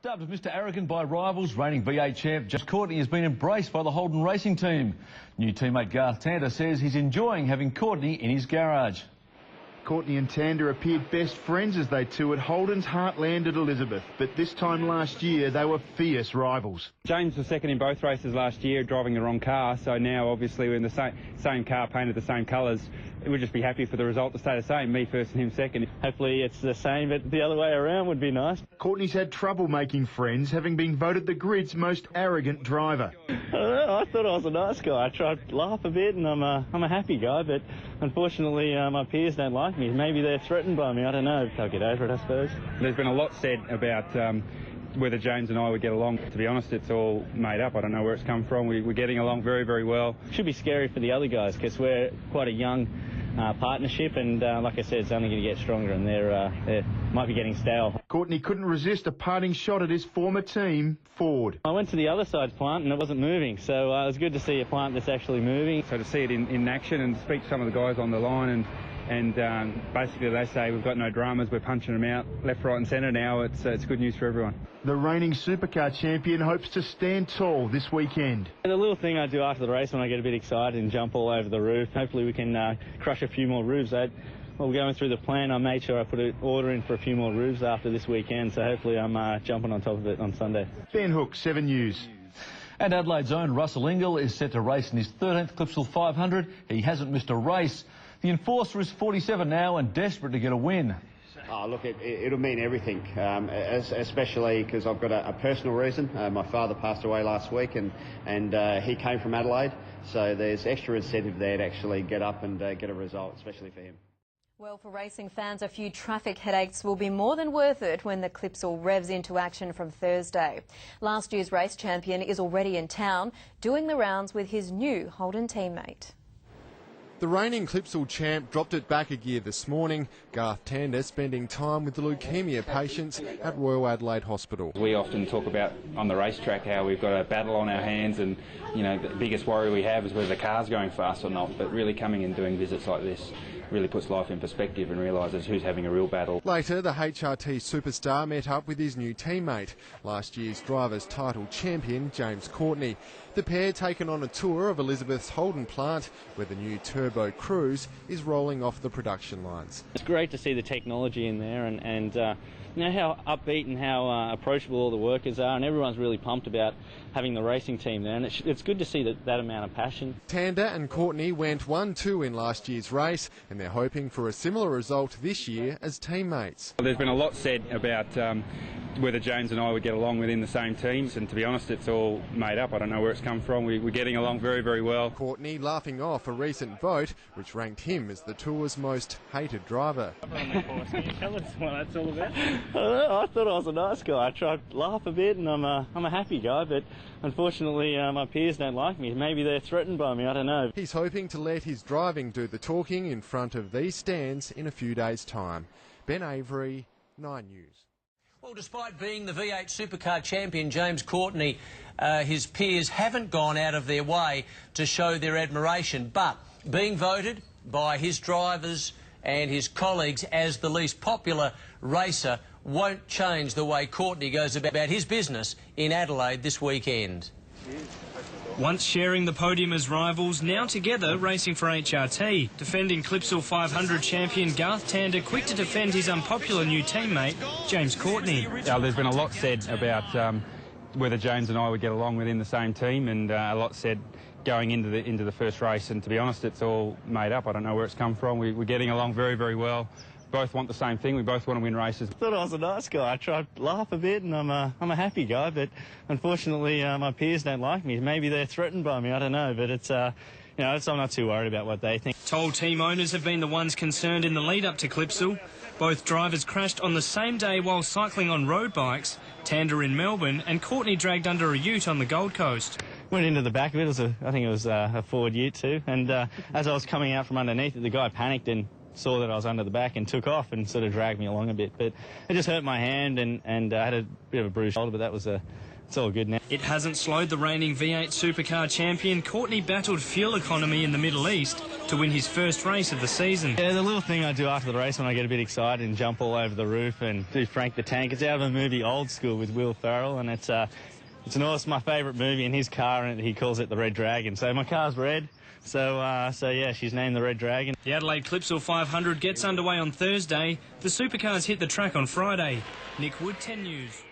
Dubbed Mr Arrogant by rivals, reigning V8 champ James Courtney has been embraced by the Holden racing team. New teammate Garth Tander says he's enjoying having Courtney in his garage. Courtney and Tander appeared best friends as they toured Holden's heartland at Elizabeth, but this time last year they were fierce rivals. James was second in both races last year, driving the wrong car, so now obviously we're in the same car, painted the same colours. We'd just be happy for the result to stay the same, me first and him second. Hopefully it's the same, but the other way around would be nice. Courtney's had trouble making friends, having been voted the grid's most arrogant driver. I don't know, I thought I was a nice guy. I tried to laugh a bit and I'm a happy guy, but unfortunately my peers don't like me. Maybe they're threatened by me, I don't know. I'll get over it, I suppose. There's been a lot said about whether James and I would get along. To be honest, it's all made up. I don't know where it's come from. We're getting along very, very well. Should be scary for the other guys because we're quite a young partnership, and like I said, it's only going to get stronger, and they might be getting stale. Courtney couldn't resist a parting shot at his former team, Ford. I went to the other side's plant and it wasn't moving, so it was good to see a plant that's actually moving. So to see it in action and speak to some of the guys on the line, and basically they say we've got no dramas, we're punching them out left, right and centre now. It's good news for everyone. The reigning supercar champion hopes to stand tall this weekend. And the little thing I do after the race when I get a bit excited and jump all over the roof, hopefully we can crush a few more roofs. While going through the plan, I made sure I put an order in for a few more roofs after this weekend, so hopefully I'm jumping on top of it on Sunday. Ben Hook, 7 News. And Adelaide's own Russell Ingall is set to race in his 13th Clipsal 500. He hasn't missed a race. The Enforcer is 47 now and desperate to get a win. Oh, look, it'll mean everything, especially because I've got a personal reason. My father passed away last week and he came from Adelaide, so there's extra incentive there to actually get up and get a result, especially for him. Well, for racing fans, a few traffic headaches will be more than worth it when the Clipsal revs into action from Thursday. Last year's race champion is already in town, doing the rounds with his new Holden teammate. The reigning Clipsal champ dropped it back a gear this morning. Garth Tander spending time with the leukemia patients at Royal Adelaide Hospital. We often talk about on the racetrack how we've got a battle on our hands, and you know the biggest worry we have is whether the car's going fast or not. But really coming and doing visits like this really puts life in perspective and realises who's having a real battle. Later, the HRT superstar met up with his new teammate, last year's drivers' title champion James Courtney. The pair taken on a tour of Elizabeth's Holden plant, where the new turbo cruise is rolling off the production lines. It's great to see the technology in there, and you know how upbeat and how approachable all the workers are, and everyone's really pumped about having the racing team there, and it's good to see that amount of passion. Tander and Courtney went 1-2 in last year's race, and they're hoping for a similar result this year as teammates. There's been a lot said about whether James and I would get along within the same teams, and to be honest, it's all made up. I don't know where it's come from. We're getting along very, very well. Courtney laughing off a recent vote which ranked him as the tour's most hated driver. Can you tell us what that's all about? I don't know, I thought I was a nice guy. I tried to laugh a bit and I'm a happy guy, but unfortunately my peers don't like me. Maybe they're threatened by me, I don't know. He's hoping to let his driving do the talking in front of these stands in a few days' time. Ben Avery, 9 News. Well, despite being the V8 Supercar champion, James Courtney, his peers haven't gone out of their way to show their admiration, but being voted by his drivers and his colleagues as the least popular racer won't change the way Courtney goes about his business in Adelaide this weekend. Once sharing the podium as rivals, now together racing for HRT. Defending Clipsal 500 champion Garth Tander quick to defend his unpopular new teammate, James Courtney. There's been a lot said about whether James and I would get along within the same team, and a lot said going into the first race, and to be honest, it's all made up. I don't know where it's come from. We're getting along very, very well. Both want the same thing. We both want to win races. I thought I was a nice guy. I tried to laugh a bit and I'm a happy guy, but unfortunately my peers don't like me. Maybe they're threatened by me, I don't know, but it's you know, I'm not too worried about what they think. Toll team owners have been the ones concerned in the lead up to Clipsal. Both drivers crashed on the same day while cycling on road bikes, Tander in Melbourne and Courtney dragged under a ute on the Gold Coast. Went into the back of it. I think it was a Ford ute too, and as I was coming out from underneath it, the guy panicked and saw that I was under the back and took off and sort of dragged me along a bit. But it just hurt my hand and I had a bit of a bruised shoulder, but that was it's all good now. It hasn't slowed the reigning V8 Supercar champion. Courtney battled fuel economy in the Middle East to win his first race of the season. Yeah, the little thing I do after the race when I get a bit excited and jump all over the roof and do Frank the Tank. It's out of a movie Old School with Will Ferrell, and it's my favourite movie, in his car, and he calls it the Red Dragon. So my car's red. So yeah, she's named the Red Dragon. The Adelaide Clipsal 500 gets underway on Thursday. The Supercars hit the track on Friday. Nick Wood, 10 News.